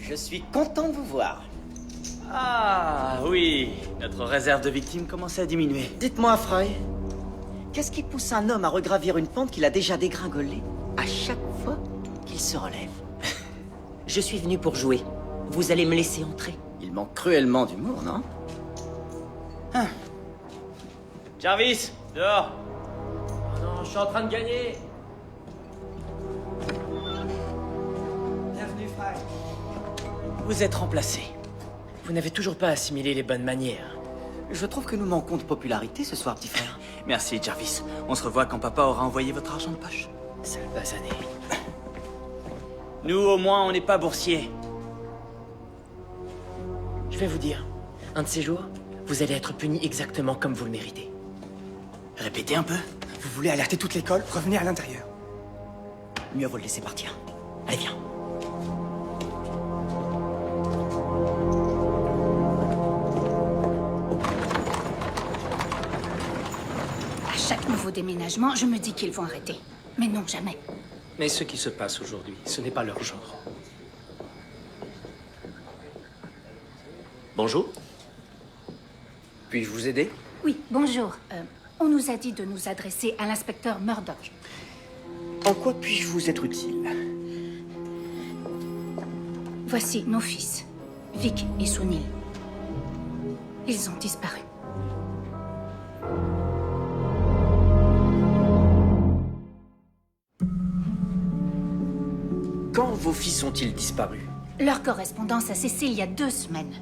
Je suis content de vous voir. Ah, oui. Notre réserve de victimes commençait à diminuer. Dites-moi, Fry, qu'est-ce qui pousse un homme à regravir une pente qu'il a déjà dégringolée à chaque fois qu'il se relève? Je suis venu pour jouer. Vous allez me laisser entrer. Il manque cruellement d'humour, non? Jarvis, dehors. Oh non, je suis en train de gagner. Bienvenue, frère. Vous êtes remplacé. Vous n'avez toujours pas assimilé les bonnes manières. Je trouve que nous manquons de popularité ce soir, petit frère. Merci, Jarvis. On se revoit quand papa aura envoyé votre argent de poche. Sale basané. Nous, au moins, on n'est pas boursiers. Je vais vous dire, un de ces jours, vous allez être puni exactement comme vous le méritez. Répétez un peu. Vous voulez alerter toute l'école? Revenez à l'intérieur. Mieux vaut le laisser partir. Allez, viens. À chaque nouveau déménagement, je me dis qu'ils vont arrêter. Mais non, jamais. Mais ce qui se passe aujourd'hui, ce n'est pas leur genre. Bonjour. Puis-je vous aider? Oui, bonjour. On nous a dit de nous adresser à l'inspecteur Murdoch. En quoi puis-je vous être utile? Voici nos fils, Vic et Sunil. Ils ont disparu. Quand vos fils ont-ils disparu? Leur correspondance a cessé il y a 2 semaines.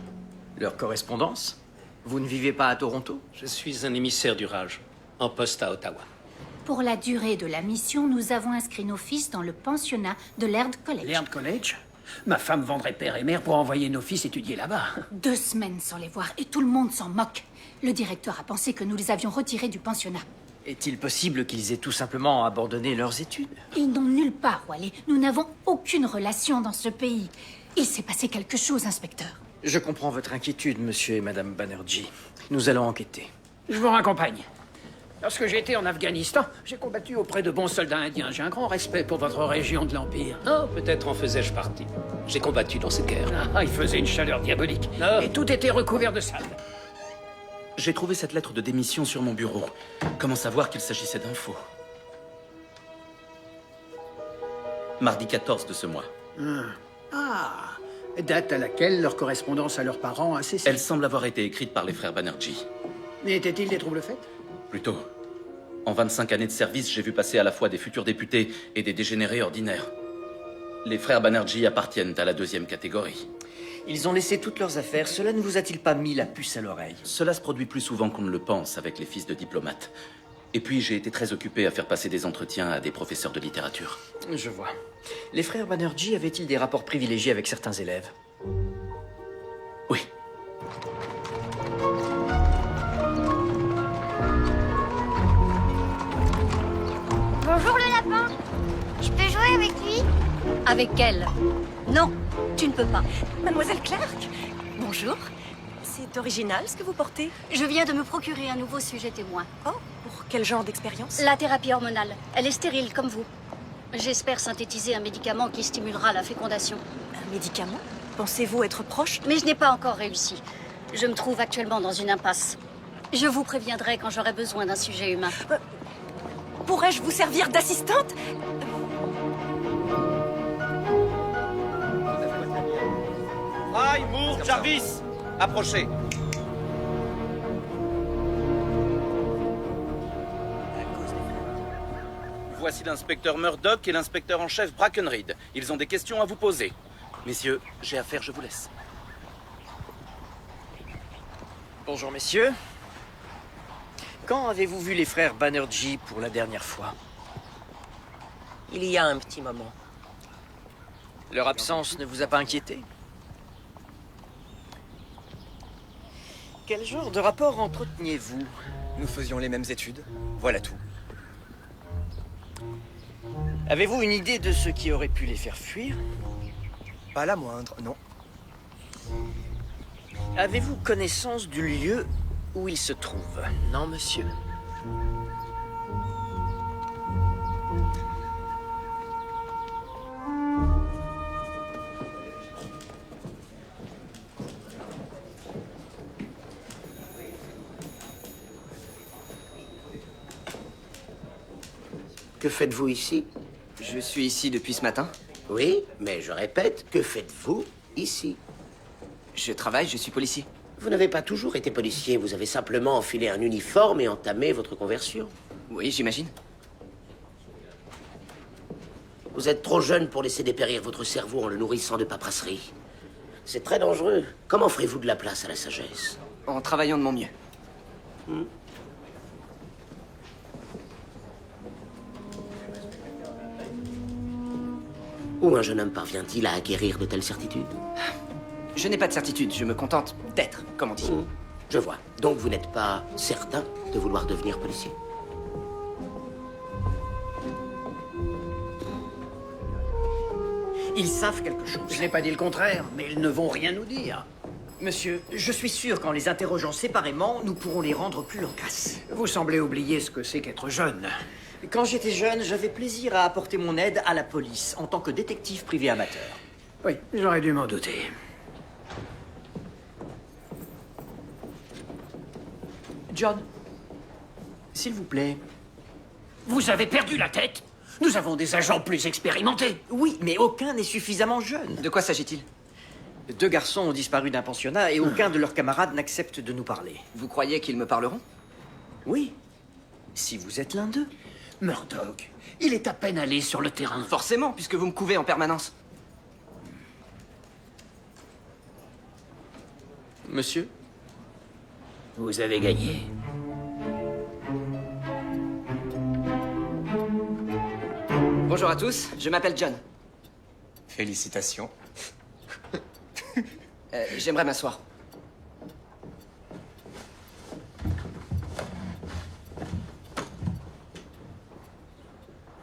Leur correspondance? Vous ne vivez pas à Toronto? Je suis un émissaire du Raj, en poste à Ottawa. Pour la durée de la mission, nous avons inscrit nos fils dans le pensionnat de Laird College. Laird College? Ma femme vendrait père et mère pour envoyer nos fils étudier là-bas. 2 semaines sans les voir et tout le monde s'en moque. Le directeur a pensé que nous les avions retirés du pensionnat. Est-il possible qu'ils aient tout simplement abandonné leurs études? Ils n'ont nulle part où aller. Nous n'avons aucune relation dans ce pays. Il s'est passé quelque chose, inspecteur. Je comprends votre inquiétude, monsieur et madame Banerjee. Nous allons enquêter. Je vous raccompagne. Lorsque j'étais en Afghanistan, j'ai combattu auprès de bons soldats indiens. J'ai un grand respect pour votre région de l'Empire. Oh, peut-être en faisais-je partie. J'ai combattu dans cette guerre. Ah, il faisait une chaleur diabolique. Ah. Et tout était recouvert de sable. J'ai trouvé cette lettre de démission sur mon bureau. Comment savoir qu'il s'agissait d'un faux? Mardi 14 de ce mois. Ah, date à laquelle leur correspondance à leurs parents a cessé. Elle semble avoir été écrite par les frères Banerjee. Était-il des troubles faits? Plutôt. En 25 années de service, j'ai vu passer à la fois des futurs députés et des dégénérés ordinaires. Les frères Banerjee appartiennent à la 2e catégorie. Ils ont laissé toutes leurs affaires. Cela ne vous a-t-il pas mis la puce à l'oreille? Cela se produit plus souvent qu'on ne le pense avec les fils de diplomates. Et puis, j'ai été très occupé à faire passer des entretiens à des professeurs de littérature. Je vois. Les frères Banerjee avaient-ils des rapports privilégiés avec certains élèves? Oui. Bonjour le lapin. Je peux jouer avec lui? Avec elle? Non, tu ne peux pas. Mademoiselle Clark? Bonjour. C'est original ce que vous portez. Je viens de me procurer un nouveau sujet témoin. Oh, pour quel genre d'expérience? La thérapie hormonale. Elle est stérile comme vous. J'espère synthétiser un médicament qui stimulera la fécondation. Un médicament? Pensez-vous être proche? Mais je n'ai pas encore réussi. Je me trouve actuellement dans une impasse. Je vous préviendrai quand j'aurai besoin d'un sujet humain. Pourrais-je vous servir d'assistante? Fry, Moore, Jarvis, approchez. Voici l'inspecteur Murdoch et l'inspecteur en chef Brackenreed. Ils ont des questions à vous poser. Messieurs, j'ai affaire, je vous laisse. Bonjour, messieurs. Quand avez-vous vu les frères Banerjee pour la dernière fois? Il y a un petit moment. Leur absence ne vous a pas inquiété? Quel genre de rapport entreteniez-vous? Nous faisions les mêmes études. Voilà tout. Avez-vous une idée de ce qui aurait pu les faire fuir? Pas la moindre, non. Avez-vous connaissance du lieu où ils se trouvent? Non, monsieur. Que faites-vous ici? Je suis ici depuis ce matin. Oui, mais je répète, que faites-vous ici? Je travaille, je suis policier. Vous n'avez pas toujours été policier, vous avez simplement enfilé un uniforme et entamé votre conversion. Oui, j'imagine. Vous êtes trop jeune pour laisser dépérir votre cerveau en le nourrissant de paperasserie. C'est très dangereux. Comment ferez-vous de la place à la sagesse? En travaillant de mon mieux. Où un jeune homme parvient-il à acquérir de telles certitudes? Je n'ai pas de certitude, je me contente d'être, comme on dit. Je vois. Donc vous n'êtes pas certain de vouloir devenir policier? Ils savent quelque chose. Je n'ai pas dit le contraire, mais ils ne vont rien nous dire. Monsieur, je suis sûr qu'en les interrogeant séparément, nous pourrons les rendre plus loquaces. Vous semblez oublier ce que c'est qu'être jeune. Quand j'étais jeune, j'avais plaisir à apporter mon aide à la police en tant que détective privé amateur. Oui, j'aurais dû m'en douter. John, s'il vous plaît. Vous avez perdu la tête? Nous avons des agents plus expérimentés. Oui, mais aucun n'est suffisamment jeune. De quoi s'agit-il? 2 garçons ont disparu d'un pensionnat et aucun de leurs camarades n'accepte de nous parler. Vous croyez qu'ils me parleront? Oui, si vous êtes l'un d'eux. Murdoch, il est à peine allé sur le terrain. Forcément, puisque vous me couvez en permanence. Monsieur? Vous avez gagné. Bonjour à tous, je m'appelle John. Félicitations. J'aimerais m'asseoir.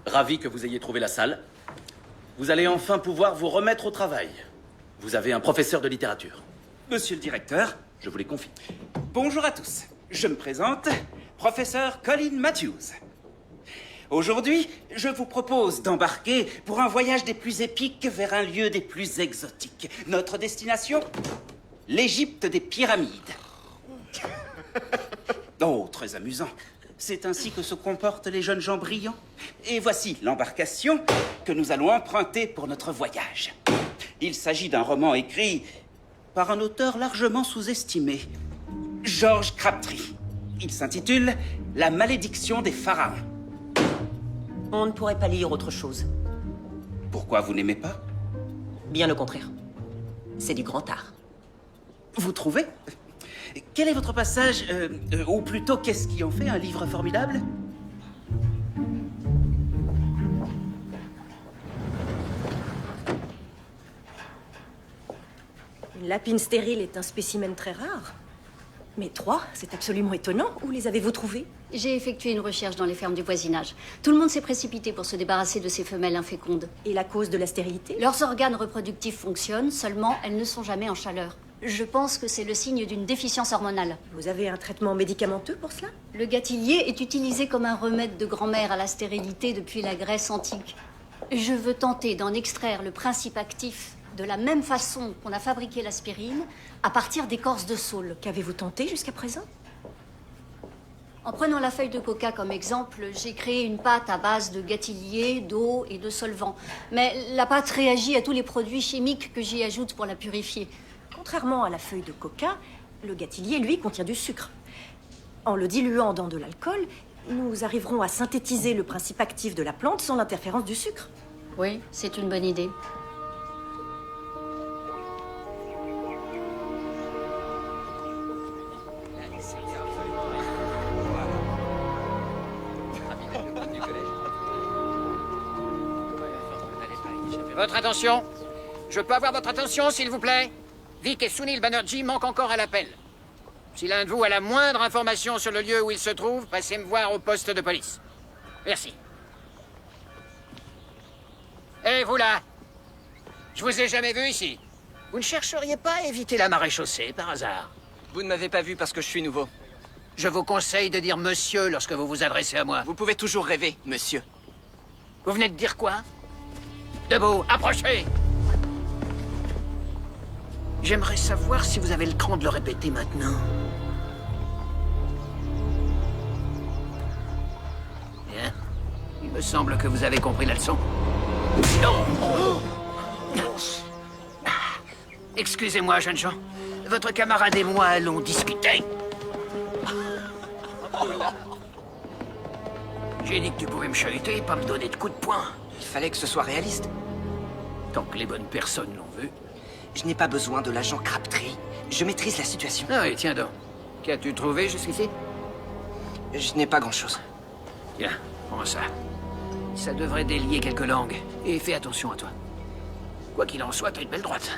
Ravi que vous ayez trouvé la salle. Vous allez enfin pouvoir vous remettre au travail. Vous avez un professeur de littérature. Monsieur le directeur, Je vous les confie. bonjour à tous. Je me présente, professeur Colin Matthews. Aujourd'hui, je vous propose d'embarquer pour un voyage des plus épiques vers un lieu des plus exotiques. Notre destination, l'Égypte des pyramides. Oh, très amusant. C'est ainsi que se comportent les jeunes gens brillants. Et voici l'embarcation que nous allons emprunter pour notre voyage. Il s'agit d'un roman écrit par un auteur largement sous-estimé, George Crabtree. Il s'intitule « La malédiction des pharaons ». On ne pourrait pas lire autre chose. Pourquoi vous n'aimez pas? Bien au contraire. C'est du grand art. Vous trouvez? Quel est votre passage, ou plutôt, qu'est-ce qui en fait un livre formidable? Une lapine stérile est un spécimen très rare. Mais 3, c'est absolument étonnant. Où les avez-vous trouvés? J'ai effectué une recherche dans les fermes du voisinage. Tout le monde s'est précipité pour se débarrasser de ces femelles infécondes. Et la cause de la stérilité? Leurs organes reproductifs fonctionnent, seulement elles ne sont jamais en chaleur. Je pense que c'est le signe d'une déficience hormonale. Vous avez un traitement médicamenteux pour cela? Le gâtillier est utilisé comme un remède de grand-mère à la stérilité depuis la Grèce antique. Je veux tenter d'en extraire le principe actif de la même façon qu'on a fabriqué l'aspirine, à partir d'écorce de saule. Qu'avez-vous tenté jusqu'à présent? En prenant la feuille de coca comme exemple, j'ai créé une pâte à base de gâtillier, d'eau et de solvant. Mais la pâte réagit à tous les produits chimiques que j'y ajoute pour la purifier. Contrairement à la feuille de coca, le gâtillier, lui, contient du sucre. En le diluant dans de l'alcool, nous arriverons à synthétiser le principe actif de la plante sans l'interférence du sucre. Oui, c'est une bonne idée. Votre attention. Je peux avoir votre attention, s'il vous plaît? Vic et Sunil Banerjee manquent encore à l'appel. Si l'un de vous a la moindre information sur le lieu où il se trouve, passez me voir au poste de police. Merci. Et vous là? Je vous ai jamais vu ici. Vous ne chercheriez pas à éviter la maréchaussée, par hasard? Vous ne m'avez pas vu parce que je suis nouveau. Je vous conseille de dire monsieur lorsque vous vous adressez à moi. Vous pouvez toujours rêver, monsieur. Vous venez de dire quoi? Debout, approchez! J'aimerais savoir si vous avez le cran de le répéter maintenant. Bien. Il Il me semble que vous avez compris la leçon. Non. Excusez-moi, jeunes gens. Votre camarade et moi allons discuter. J'ai dit que tu pouvais me chahuter et pas me donner de coups de poing. Il fallait que ce soit réaliste. Tant que les bonnes personnes l'ont vu. Je n'ai pas besoin de l'agent Crabtree. Je maîtrise la situation. Ah oui, tiens donc. Qu'as-tu trouvé jusqu'ici? Je n'ai pas grand-chose. Tiens, prends ça. Ça devrait délier quelques langues. Et fais attention à toi. Quoi qu'il en soit, t'as une belle droite.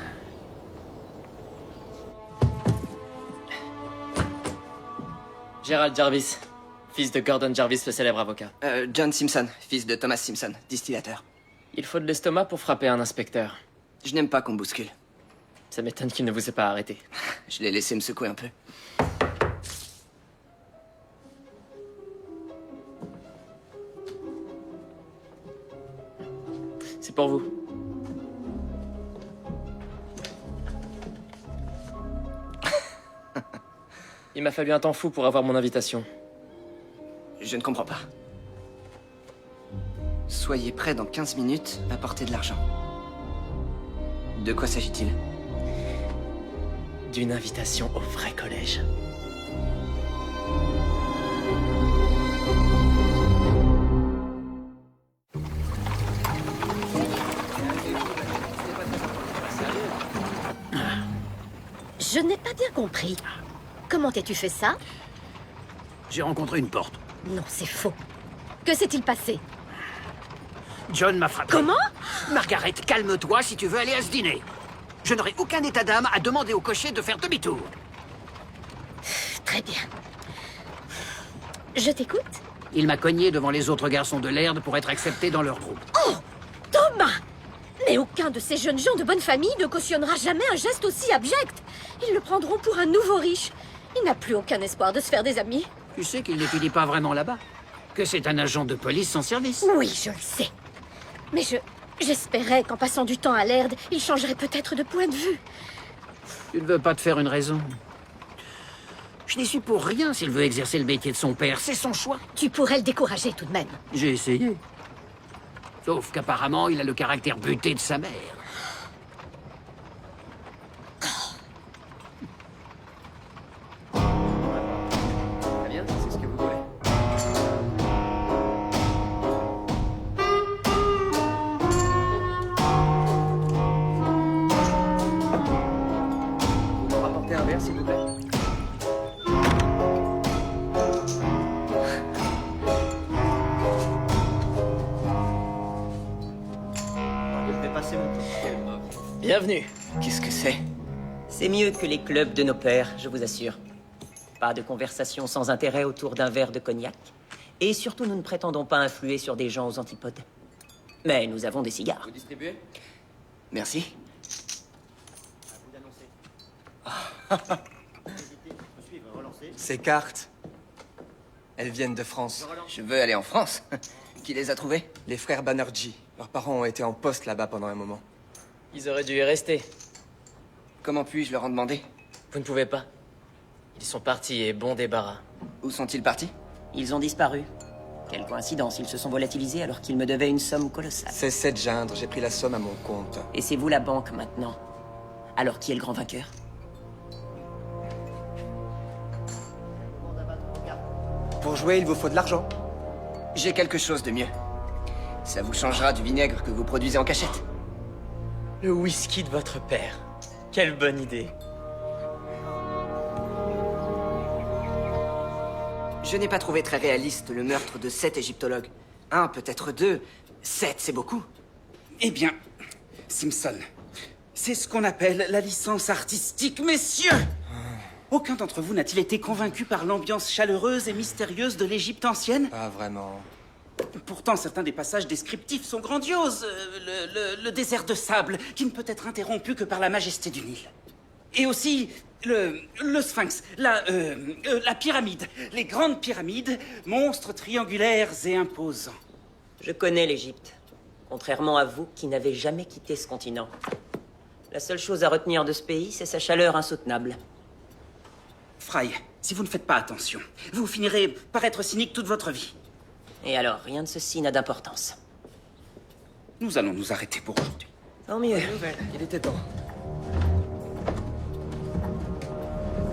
Gerald Jarvis, fils de Gordon Jarvis, le célèbre avocat. John Simpson, fils de Thomas Simpson, distillateur. Il faut de l'estomac pour frapper un inspecteur. Je n'aime pas qu'on me bouscule. Ça m'étonne qu'il ne vous ait pas arrêté. Je l'ai laissé me secouer un peu. C'est pour vous. Il m'a fallu un temps fou pour avoir mon invitation. Je ne comprends pas. Soyez prêts dans 15 minutes, apportez de l'argent. De quoi s'agit-il? D'une invitation au vrai collège. Je n'ai pas bien compris. Comment t'es-tu fait ça? J'ai rencontré une porte. Non, c'est faux. Que s'est-il passé? John m'a frappé. Comment? Margaret, calme-toi si tu veux aller à ce dîner. Je n'aurai aucun état d'âme à demander au cocher de faire demi-tour. Très bien. Je t'écoute. Il m'a cogné devant les autres garçons de l'Herd pour être accepté dans leur groupe. Oh, Thomas! Mais aucun de ces jeunes gens de bonne famille ne cautionnera jamais un geste aussi abject. Ils le prendront pour un nouveau riche. Il n'a plus aucun espoir de se faire des amis. Tu sais qu'il n'étudie pas vraiment là-bas. Que c'est un agent de police sans service. Oui, je le sais. Mais j'espérais qu'en passant du temps à l'Herd, il changerait peut-être de point de vue. Tu ne veux pas te faire une raison. Je n'y suis pour rien s'il veut exercer le métier de son père. C'est son choix. Tu pourrais le décourager tout de même. J'ai essayé. Sauf qu'apparemment, il a le caractère buté de sa mère. Très bien, c'est ce que vous voulez. Vous me rapportez un verre, s'il vous plaît? Bienvenue. Qu'est-ce que c'est? C'est mieux que les clubs de nos pères, je vous assure. Pas de conversation sans intérêt autour d'un verre de cognac. Et surtout, nous ne prétendons pas influer sur des gens aux antipodes. Mais nous avons des cigares. Vous distribuez? Merci. Ces cartes, elles viennent de France. Je veux aller en France. Qui les a trouvées? Les frères Banerjee. Leurs parents ont été en poste là-bas pendant un moment. Ils auraient dû y rester. Comment puis-je leur en demander? Vous ne pouvez pas. Ils sont partis et bon débarras. Où sont-ils partis? Ils ont disparu. Quelle coïncidence, ils se sont volatilisés alors qu'ils me devaient une somme colossale. Cessez de geindre, j'ai pris la somme à mon compte. Et c'est vous la banque maintenant. Alors qui est le grand vainqueur? Pour jouer, il vous faut de l'argent. J'ai quelque chose de mieux. Ça vous changera du vinaigre que vous produisez en cachette. Le whisky de votre père. Quelle bonne idée. Je n'ai pas trouvé très réaliste le meurtre de 7 égyptologues. Un, peut-être 2. 7, c'est beaucoup. Eh bien, Simpson, c'est ce qu'on appelle la licence artistique, messieurs! Aucun d'entre vous n'a-t-il été convaincu par l'ambiance chaleureuse et mystérieuse de l'Égypte ancienne? Pas vraiment. Pourtant, certains des passages descriptifs sont grandioses. Le désert de sable, qui ne peut être interrompu que par la majesté du Nil. Et aussi, le sphinx, la pyramide, les grandes pyramides, monstres triangulaires et imposants. Je connais l'Égypte, contrairement à vous qui n'avez jamais quitté ce continent. La seule chose à retenir de ce pays, c'est sa chaleur insoutenable. Fry, si vous ne faites pas attention, vous finirez par être cynique toute votre vie. Et alors, rien de ceci n'a d'importance. Nous allons nous arrêter pour aujourd'hui. Tant mieux. Il était temps.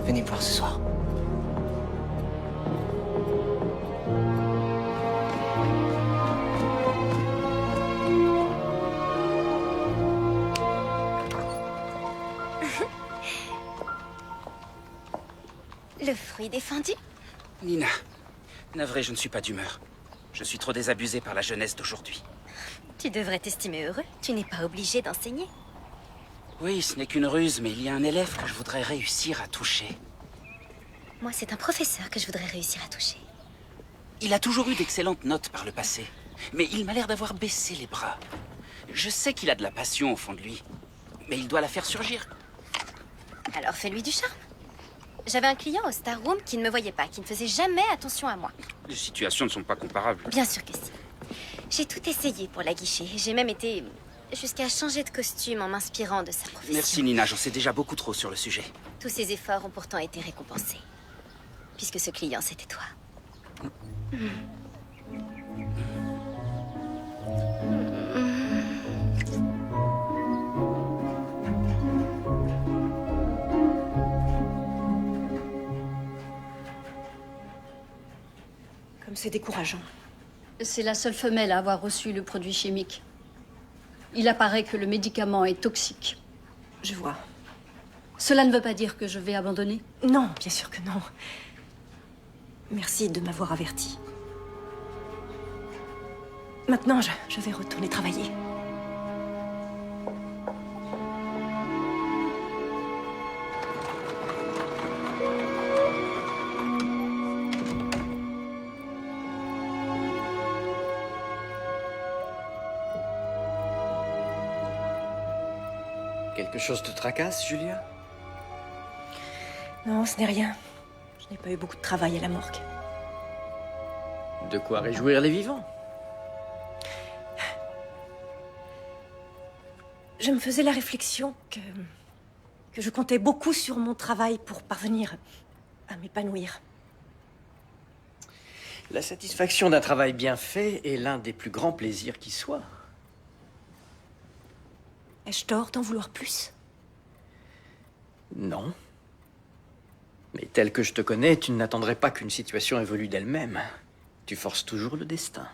Venez boire ce soir. Le fruit défendu? Nina, navré, je ne suis pas d'humeur. Je suis trop désabusé par la jeunesse d'aujourd'hui. Tu devrais t'estimer heureux. Tu n'es pas obligé d'enseigner. Oui, ce n'est qu'une ruse, mais il y a un élève que je voudrais réussir à toucher. Moi, c'est un professeur que je voudrais réussir à toucher. Il a toujours eu d'excellentes notes par le passé, mais il m'a l'air d'avoir baissé les bras. Je sais qu'il a de la passion au fond de lui, mais il doit la faire surgir. Alors fais-lui du charme. J'avais un client au Star Room qui ne me voyait pas, qui ne faisait jamais attention à moi. Les situations ne sont pas comparables. Bien sûr que si. J'ai tout essayé pour l'aguicher. J'ai même été jusqu'à changer de costume en m'inspirant de sa profession. Merci Nina, j'en sais déjà beaucoup trop sur le sujet. Tous ces efforts ont pourtant été récompensés. Puisque ce client, c'était toi. Comme c'est décourageant. C'est la seule femelle à avoir reçu le produit chimique. Il apparaît que le médicament est toxique. Je vois. Cela ne veut pas dire que je vais abandonner? Non, bien sûr que non. Merci de m'avoir averti. Maintenant, je vais retourner travailler. Quelque chose te tracasse, Julia? Non, ce n'est rien. Je n'ai pas eu beaucoup de travail à la morgue. De quoi réjouir les vivants. Je me faisais la réflexion que je comptais beaucoup sur mon travail pour parvenir à m'épanouir. La satisfaction d'un travail bien fait est l'un des plus grands plaisirs qui soit. Ai-je tort d'en vouloir plus? Non. Mais tel que je te connais, tu n'attendrais pas qu'une situation évolue d'elle-même. Tu forces toujours le destin.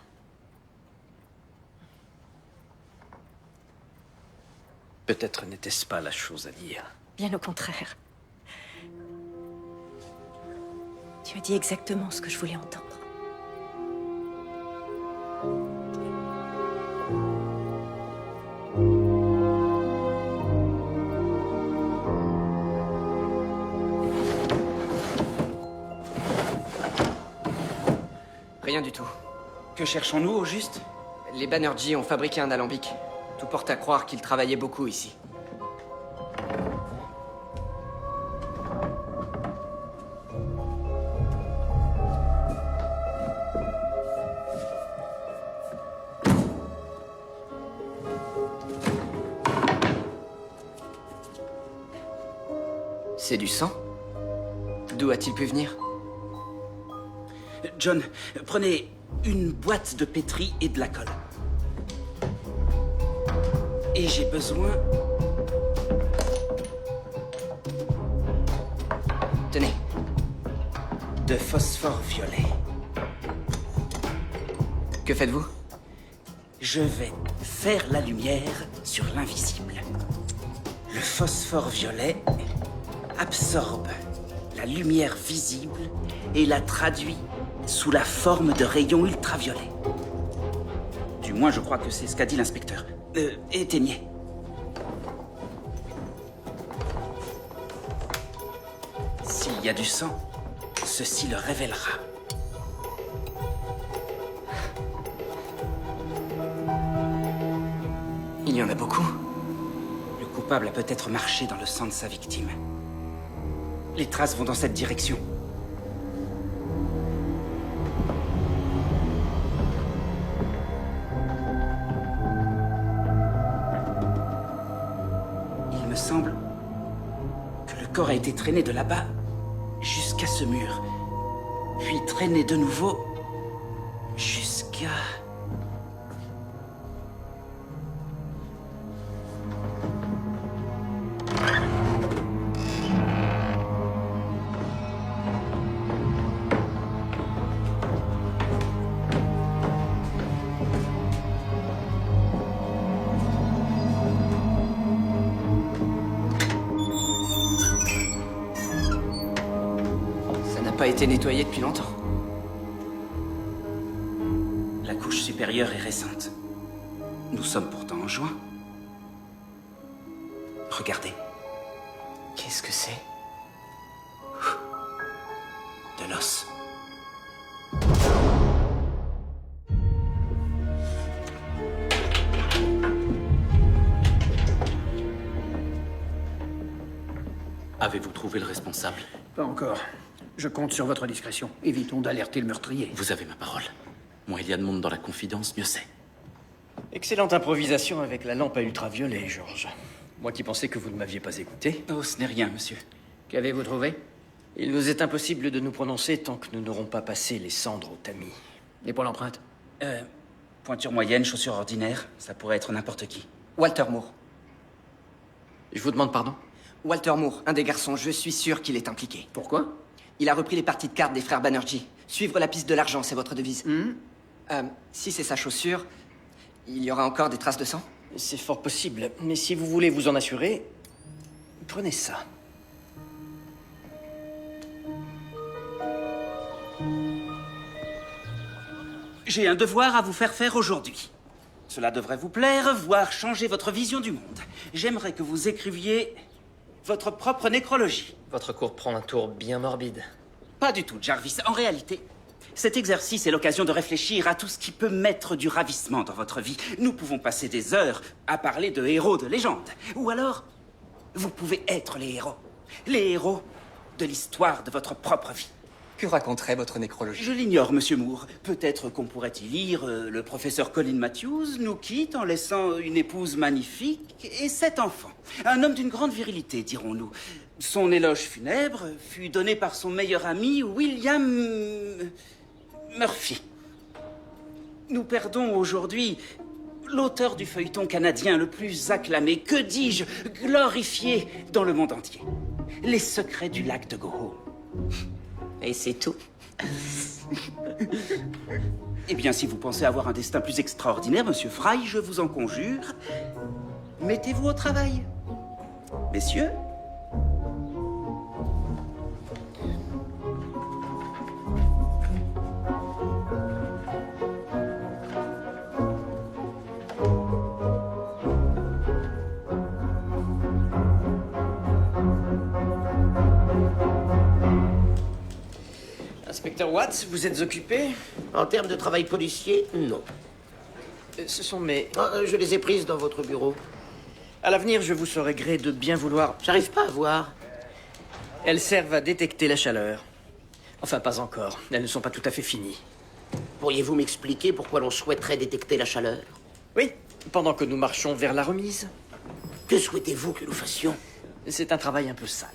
Peut-être n'était-ce pas la chose à dire. Bien au contraire. Tu as dit exactement ce que je voulais entendre. Rien du tout. Que cherchons-nous au juste? Les Banerjee ont fabriqué un alambic. Tout porte à croire qu'ils travaillaient beaucoup ici. C'est du sang? D'où a-t-il pu venir? John, prenez une boîte de pétri et de la colle. Et j'ai besoin... Tenez. De phosphore violet. Que faites-vous? Je vais faire la lumière sur l'invisible. Le phosphore violet absorbe la lumière visible et la traduit sous la forme de rayons ultraviolets. Du moins, je crois que c'est ce qu'a dit l'inspecteur. Éteignez. S'il y a du sang, ceci le révélera. Il y en a beaucoup. Le coupable a peut-être marché dans le sang de sa victime. Les traces vont dans cette direction. Il me semble que le corps a été traîné de là-bas jusqu'à ce mur, puis traîné de nouveau jusqu'à... gars. Ça n'a pas été nettoyé depuis longtemps. La couche supérieure est récente. Nous sommes pourtant en juin. Regardez. Qu'est-ce que c'est? De l'os. Avez-vous trouvé le responsable? Pas encore. Je compte sur votre discrétion. Évitons d'alerter le meurtrier. Vous avez ma parole. Moins il y a de monde dans la confidence, mieux c'est. Excellente improvisation avec la lampe à ultraviolet, Georges. Moi qui pensais que vous ne m'aviez pas écouté. Oh, ce n'est rien, monsieur. Qu'avez-vous trouvé? Il nous est impossible de nous prononcer tant que nous n'aurons pas passé les cendres au tamis. Et pour l'empreinte? Pointure moyenne, chaussure ordinaire, ça pourrait être n'importe qui. Walter Moore. Je vous demande pardon? Walter Moore, un des garçons, je suis sûr qu'il est impliqué. Pourquoi? Il a repris les parties de cartes des frères Banerjee. Suivre la piste de l'argent, c'est votre devise. Si c'est sa chaussure, il y aura encore des traces de sang? C'est fort possible, mais si vous voulez vous en assurer, prenez ça. J'ai un devoir à vous faire faire aujourd'hui. Cela devrait vous plaire, voire changer votre vision du monde. J'aimerais que vous écriviez votre propre nécrologie. Votre cours prend un tour bien morbide. Pas du tout, Jarvis. En réalité, cet exercice est l'occasion de réfléchir à tout ce qui peut mettre du ravissement dans votre vie. Nous pouvons passer des heures à parler de héros de légende. Ou alors, vous pouvez être les héros de l'histoire de votre propre vie. Que raconterait votre nécrologie? Je l'ignore, monsieur Moore. Peut-être qu'on pourrait y lire le professeur Colin Matthews nous quitte en laissant une épouse magnifique et 7 enfants. Un homme d'une grande virilité, dirons-nous. Son éloge funèbre fut donné par son meilleur ami, William Murphy. Nous perdons aujourd'hui l'auteur du feuilleton canadien le plus acclamé, que dis-je, glorifié dans le monde entier. Les secrets du lac de Goho. Et c'est tout. Eh bien, si vous pensez avoir un destin plus extraordinaire, monsieur Fry, je vous en conjure, mettez-vous au travail. Messieurs? Inspecteur Watts, vous êtes occupé? En termes de travail policier, non. Ce sont mes... Je les ai prises dans votre bureau. À l'avenir, je vous saurai gré de bien vouloir... J'arrive pas à voir. Elles servent à détecter la chaleur. Enfin, pas encore. Elles ne sont pas tout à fait finies. Pourriez-vous m'expliquer pourquoi l'on souhaiterait détecter la chaleur? Oui, pendant que nous marchons vers la remise. Que souhaitez-vous que nous fassions? C'est un travail un peu sale.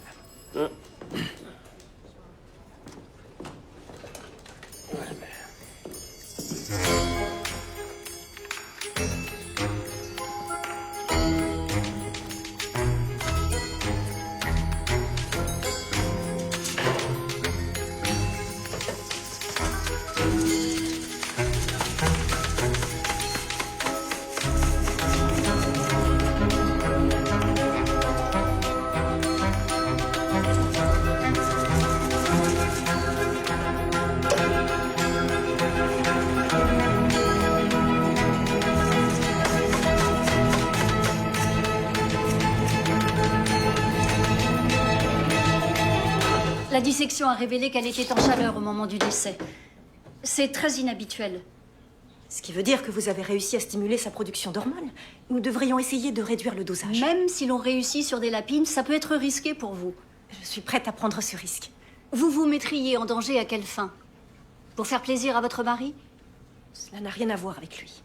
La dissection a révélé qu'elle était en chaleur au moment du décès. C'est très inhabituel. Ce qui veut dire que vous avez réussi à stimuler sa production d'hormones. Nous devrions essayer de réduire le dosage. Même si l'on réussit sur des lapines, ça peut être risqué pour vous. Je suis prête à prendre ce risque. Vous vous mettriez en danger à quelle fin? Pour faire plaisir à votre mari? Cela n'a rien à voir avec lui.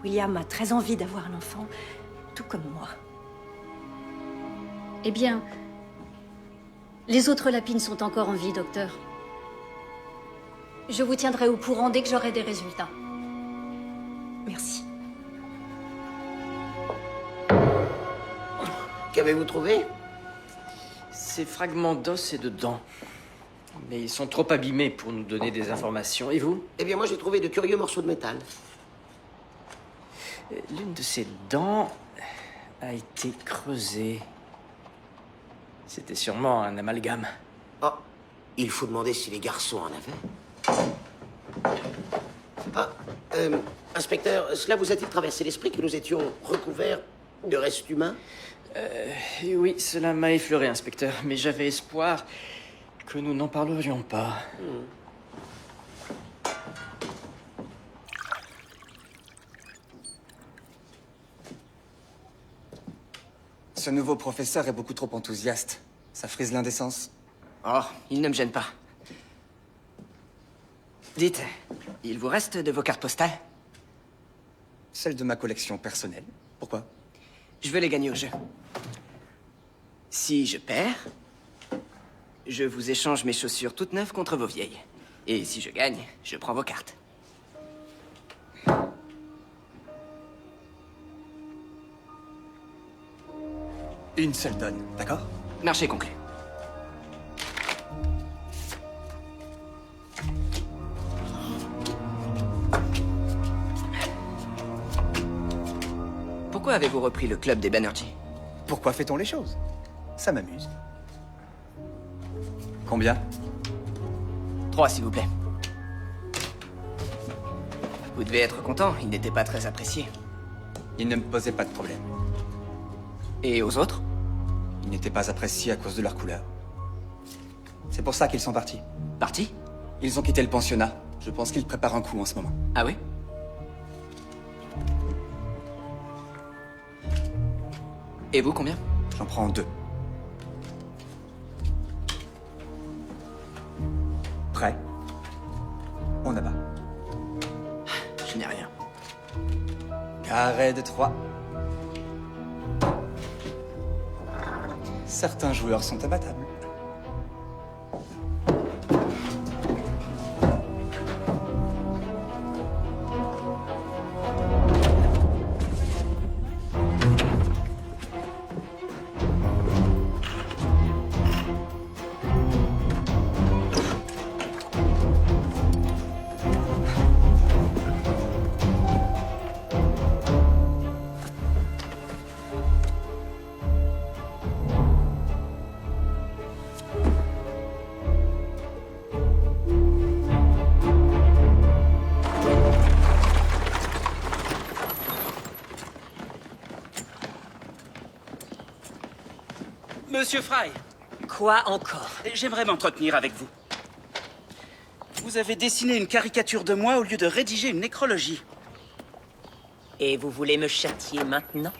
William a très envie d'avoir un enfant, tout comme moi. Eh bien, les autres lapines sont encore en vie, docteur. Je vous tiendrai au courant dès que j'aurai des résultats. Merci. Qu'avez-vous trouvé? Ces fragments d'os et de dents. Mais ils sont trop abîmés pour nous donner des informations. Et vous? Eh bien, moi, j'ai trouvé de curieux morceaux de métal. L'une de ces dents a été creusée. C'était sûrement un amalgame. Oh, il faut demander si les garçons en avaient. Ah, inspecteur, cela vous a-t-il traversé l'esprit que nous étions recouverts de restes humains? Oui, cela m'a effleuré, inspecteur, mais j'avais espoir que nous n'en parlerions pas. Ce nouveau professeur est beaucoup trop enthousiaste. Ça frise l'indécence. Oh, il ne me gêne pas. Dites, il vous reste de vos cartes postales? Celle de ma collection personnelle. Pourquoi? Je veux les gagner au jeu. Si je perds, je vous échange mes chaussures toutes neuves contre vos vieilles. Et si je gagne, je prends vos cartes. Une seule donne, d'accord? Marché conclu. Pourquoi avez-vous repris le club des Banerjee? Pourquoi fait-on les choses? Ça m'amuse. Combien? 3, s'il vous plaît. Vous devez être content, il n'était pas très apprécié. Il ne me posait pas de problème. Et aux autres? Ils n'étaient pas appréciés à cause de leur couleur. C'est pour ça qu'ils sont partis. Partis? Ils ont quitté le pensionnat. Je pense qu'ils préparent un coup en ce moment. Ah oui? Et vous, combien? J'en prends 2. Prêt? On abat. Je n'ai rien. Carré de 3. Certains joueurs sont abattables. Monsieur Fry, Quoi encore? j'aimerais m'entretenir avec vous. Vous avez dessiné une caricature de moi au lieu de rédiger une nécrologie. Et vous voulez me châtier maintenant?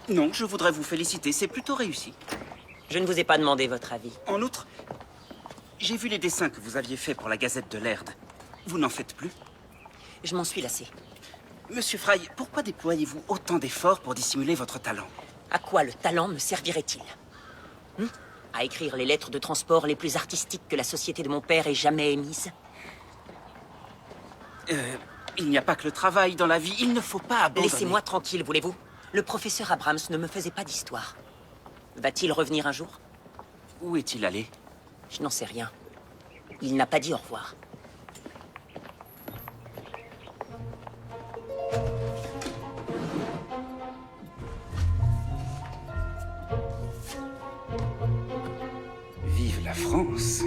Non, je voudrais vous féliciter, c'est plutôt réussi. Je ne vous ai pas demandé votre avis. En outre, j'ai vu les dessins que vous aviez faits pour la Gazette de l'Erd. Vous n'en faites plus? Je m'en suis lassé. Monsieur Fry, pourquoi déployez-vous autant d'efforts pour dissimuler votre talent? À quoi le talent me servirait-il? À écrire les lettres de transport les plus artistiques que la société de mon père ait jamais émises? Il n'y a pas que le travail dans la vie, il ne faut pas abandonner. Laissez-moi tranquille, voulez-vous? Le professeur Abrams ne me faisait pas d'histoire. Va-t-il revenir un jour? Où est-il allé? Je n'en sais rien. Il n'a pas dit au revoir. Vive la France!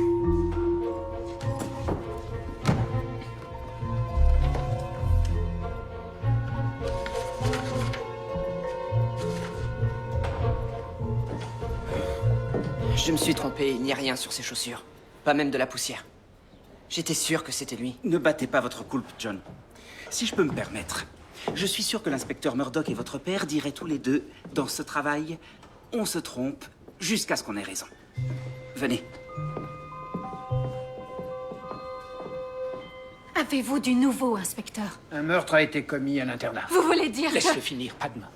Je me suis trompé, il n'y a rien sur ces chaussures. Pas même de la poussière. J'étais sûr que c'était lui. Ne battez pas votre coulpe, John. Si je peux me permettre, je suis sûr que l'inspecteur Murdoch et votre père diraient tous les deux, dans ce travail, on se trompe jusqu'à ce qu'on ait raison. Venez. Avez-vous du nouveau, inspecteur? Un meurtre a été commis à l'internat. Vous voulez dire Laisse-le que... finir, Padma.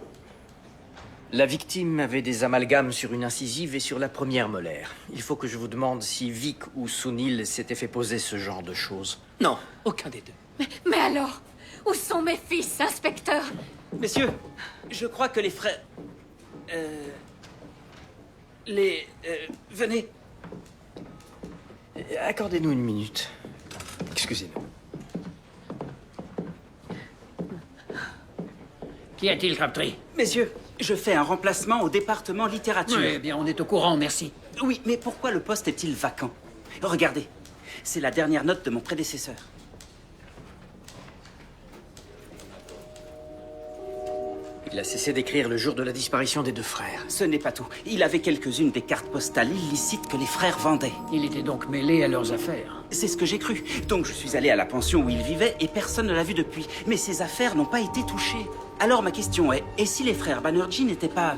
La victime avait des amalgames sur une incisive et sur la première molaire. Il faut que je vous demande si Vic ou Sunil s'étaient fait poser ce genre de choses. Non. Aucun des deux. Mais alors, Où sont mes fils, inspecteur? Messieurs, je crois que les frères... venez. Accordez-nous une minute. Excusez-nous. Qu'y a-t-il, Crabtree? Messieurs, je fais un remplacement au département littérature. Oui, bien, on est au courant, merci. Oui, mais pourquoi le poste est-il vacant? Regardez, c'est la dernière note de mon prédécesseur. Il a cessé d'écrire le jour de la disparition des 2 frères. Ce n'est pas tout. Il avait quelques-unes des cartes postales illicites que les frères vendaient. Il était donc mêlé à leurs affaires. C'est ce que j'ai cru. Donc je suis allé à la pension où il vivait et personne ne l'a vu depuis. Mais ses affaires n'ont pas été touchées. Alors ma question est, et si les frères Banerjee n'étaient pas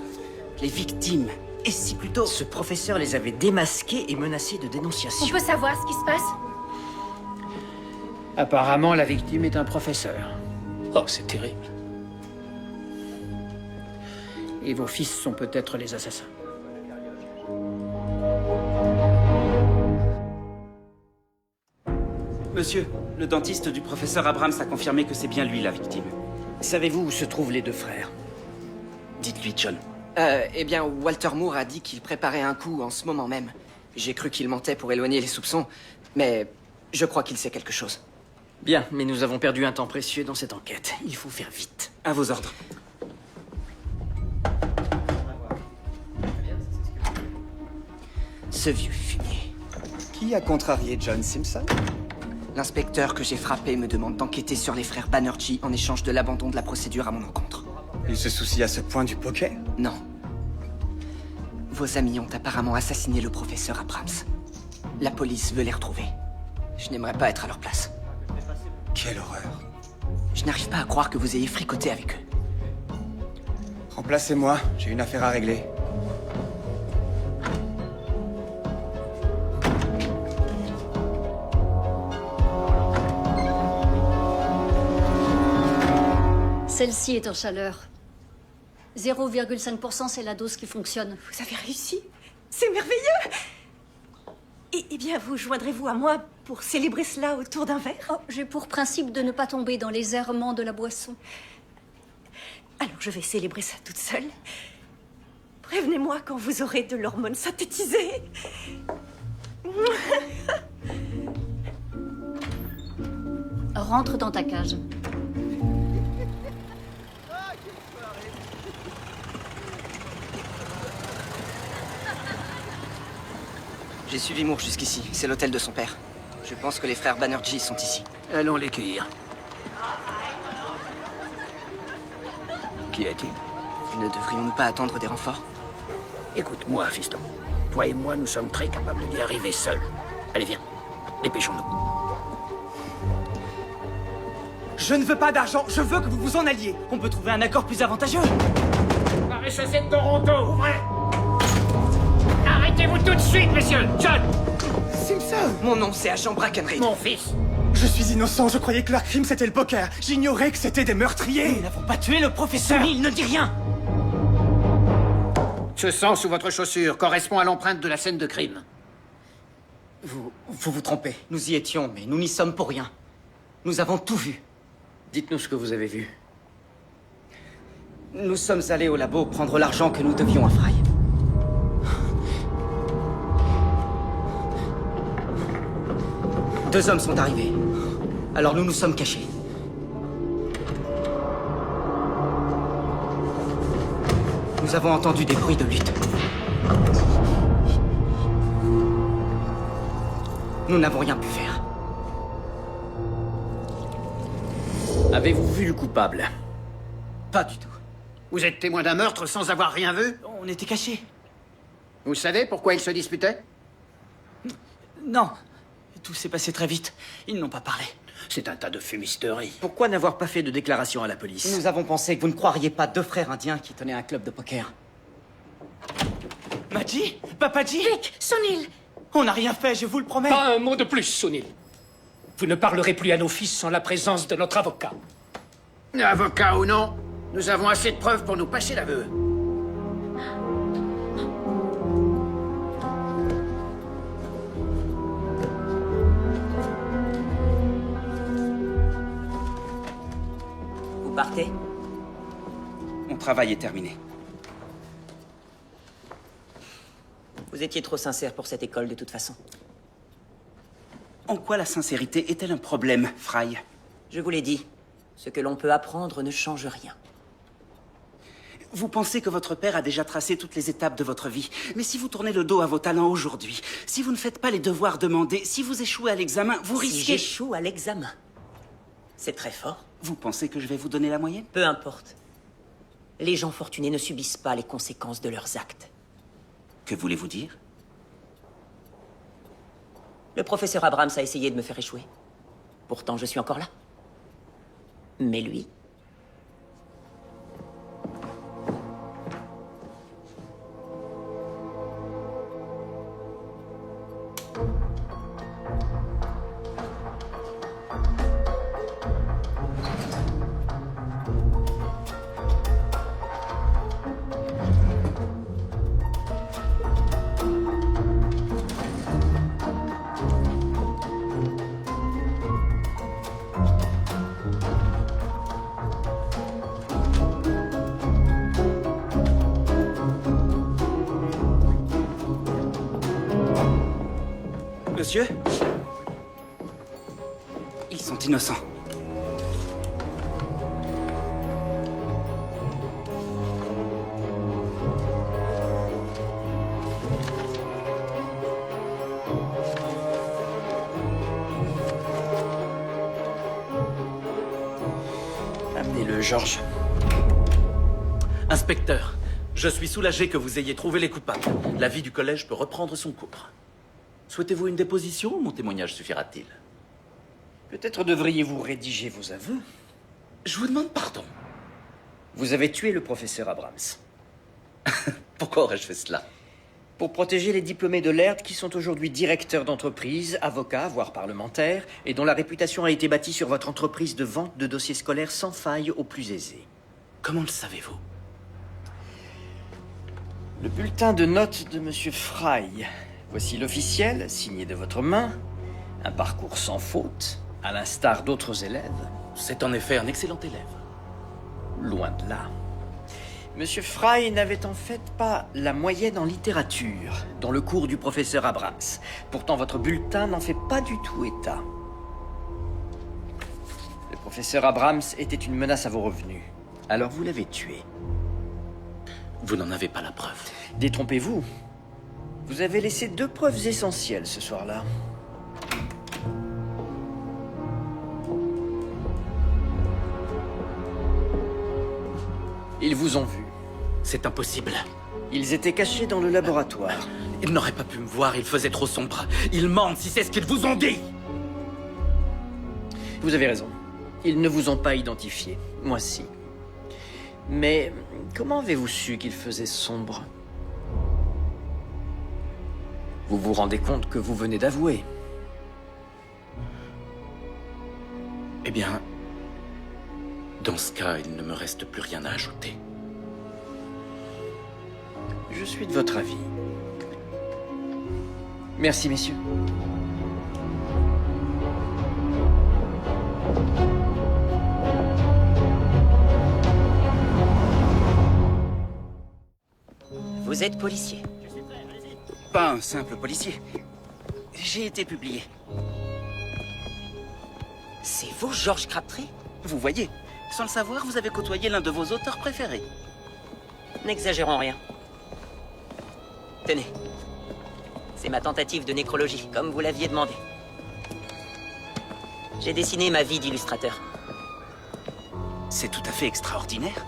les victimes? Et si plutôt... Ce professeur les avait démasqués et menacés de On dénonciation. peut savoir ce qui se passe? Apparemment, la victime est un professeur. Oh, c'est terrible. Et vos fils sont peut-être les assassins. Monsieur, le dentiste du professeur Abrams a confirmé que c'est bien lui la victime. Savez-vous où se trouvent les 2 frères? Dites-lui, John. Eh bien, Walter Moore a dit qu'il préparait un coup en ce moment même. J'ai cru qu'il mentait pour éloigner les soupçons, mais je crois qu'il sait quelque chose. Bien, mais nous avons perdu un temps précieux dans cette enquête. Il faut faire vite. À vos ordres. Ce vieux fumier. Qui a contrarié John Simpson? L'inspecteur que j'ai frappé me demande d'enquêter sur les frères Banerjee en échange de l'abandon de la procédure à mon encontre. Il se soucie à ce point du poker? Non. Vos amis ont apparemment assassiné le professeur Abrams. La police veut les retrouver. Je n'aimerais pas être à leur place. Quelle horreur. Je n'arrive pas à croire que vous ayez fricoté avec eux. Remplacez-moi, j'ai une affaire à régler. Celle-ci est en chaleur. 0,5%, c'est la dose qui fonctionne. Vous avez réussi. C'est merveilleux. Eh bien, vous joindrez-vous à moi pour célébrer cela autour d'un verre? Oh, j'ai pour principe de ne pas tomber dans les errements de la boisson. Alors, je vais célébrer ça toute seule. Prévenez-moi quand vous aurez de l'hormone synthétisée. Rentre dans ta cage. J'ai suivi Moore jusqu'ici. C'est l'hôtel de son père. Je pense que les frères Banerjee sont ici. Allons les cueillir. Qu'y a-t-il? Ne devrions-nous pas attendre des renforts? Écoute-moi, fiston. Toi et moi, nous sommes très capables d'y arriver seuls. Allez, viens. Dépêchons-nous. Je ne veux pas d'argent, je veux que vous vous en alliez. On peut trouver un accord plus avantageux. Maréchaussée de Toronto, ouvrez! Arrêtez-vous tout de suite, messieurs! John! Simpson! Mon nom, c'est agent Brackenridge. Mon fils! Je suis innocent, je croyais que leur crime c'était le poker. J'ignorais que c'était des meurtriers. Nous n'avons pas tué le professeur. Il ne dit rien. Ce sang sous votre chaussure correspond à l'empreinte de la scène de crime. Vous vous trompez. Nous y étions, mais nous n'y sommes pour rien. Nous avons tout vu. Dites-nous ce que vous avez vu. Nous sommes allés au labo prendre l'argent que nous devions à Fry. Deux hommes sont arrivés. Alors nous nous sommes cachés. Nous avons entendu des bruits de lutte. Nous n'avons rien pu faire. Avez-vous vu le coupable? Pas du tout. Vous êtes témoin d'un meurtre sans avoir rien vu? On était cachés. Vous savez pourquoi ils se disputaient? Non. Tout s'est passé très vite. Ils n'ont pas parlé. C'est un tas de fumisterie. Pourquoi n'avoir pas fait de déclaration à la police? Nous avons pensé que vous ne croiriez pas deux frères indiens qui tenaient un club de poker. Maji? Papaji? Rick, Sunil! On n'a rien fait, je vous le promets. Pas un mot de plus, Sunil. Vous ne parlerez plus à nos fils sans la présence de notre avocat. Avocat ou non, nous avons assez de preuves pour nous passer l'aveu. travail est terminé. Vous étiez trop sincère pour cette école, de toute façon. En quoi la sincérité est-elle un problème, Fry? Je vous l'ai dit, ce que l'on peut apprendre ne change rien. Vous pensez que votre père a déjà tracé toutes les étapes de votre vie. Mais si vous tournez le dos à vos talents aujourd'hui, si vous ne faites pas les devoirs demandés, si vous échouez à l'examen, vous risquez... Si j'échoue à l'examen, c'est très fort. Vous pensez que je vais vous donner la moyenne? Peu importe. Les gens fortunés ne subissent pas les conséquences de leurs actes. Que voulez-vous dire? Le professeur Abrams a essayé de me faire échouer. Pourtant, je suis encore là. Mais lui... Monsieur? Ils sont innocents. Amenez-le, George. Inspecteur, je suis soulagé que vous ayez trouvé les coupables. La vie du collège peut reprendre son cours. Souhaitez-vous une déposition ou mon témoignage suffira-t-il? Peut-être devriez-vous rédiger vos aveux. Je vous demande pardon. Vous avez tué le professeur Abrams. Pourquoi aurais-je fait cela? Pour protéger les diplômés de l'ERD qui sont aujourd'hui directeurs d'entreprise, avocats, voire parlementaires, et dont la réputation a été bâtie sur votre entreprise de vente de dossiers scolaires sans faille aux plus aisés. Comment le savez-vous? Le bulletin de notes de Monsieur Fry. Voici l'officiel, signé de votre main. Un parcours sans faute, à l'instar d'autres élèves. C'est en effet un excellent élève. Loin de là. Monsieur Fry n'avait en fait pas la moyenne en littérature dans le cours du professeur Abrams. Pourtant, votre bulletin n'en fait pas du tout état. Le professeur Abrams était une menace à vos revenus. Alors vous l'avez tué. Vous n'en avez pas la preuve. Détrompez-vous. Vous avez laissé 2 preuves essentielles ce soir-là. Ils vous ont vu. C'est impossible. Ils étaient cachés dans le laboratoire. Ils n'auraient pas pu me voir, il faisait trop sombre. Ils mentent si c'est ce qu'ils vous ont dit. Vous avez raison. Ils ne vous ont pas identifié. Moi, si. Mais comment avez-vous su qu'il faisait sombre? Vous vous rendez compte que vous venez d'avouer? Eh bien, dans ce cas, il ne me reste plus rien à ajouter. Je suis de votre avis. Merci, messieurs. Vous êtes policier? Pas un simple policier. J'ai été publié. C'est vous, George Crabtree? Vous voyez, sans le savoir, vous avez côtoyé l'un de vos auteurs préférés. N'exagérons rien. Tenez. C'est ma tentative de nécrologie, comme vous l'aviez demandé. J'ai dessiné ma vie d'illustrateur. C'est tout à fait extraordinaire.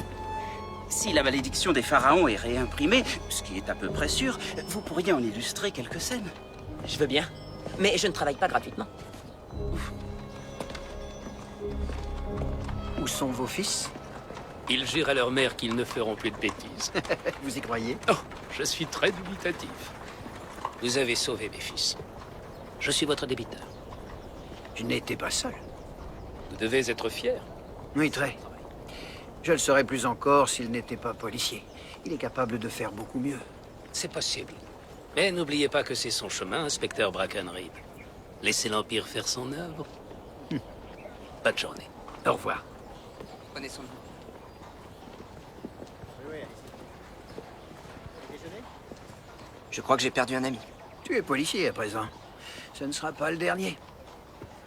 Si la malédiction des pharaons est réimprimée, ce qui est à peu près sûr, vous pourriez en illustrer quelques scènes. Je veux bien, mais je ne travaille pas gratuitement. Où sont vos fils? Ils jurent à leur mère qu'ils ne feront plus de bêtises. Vous y croyez? Oh, je suis très dubitatif. Vous avez sauvé mes fils. Je suis votre débiteur. Je n'étais pas seul. Vous devez être fier. Oui, très. Je le serais plus encore s'il n'était pas policier. Il est capable de faire beaucoup mieux. C'est possible. Mais n'oubliez pas que c'est son chemin, inspecteur Brackenridge. Laissez l'Empire faire son œuvre. Bonne journée. Au revoir. Prenez soin de vous. Je crois que j'ai perdu un ami. Tu es policier à présent. Ce ne sera pas le dernier.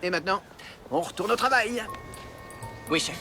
Et maintenant, on retourne au travail. Oui, chef.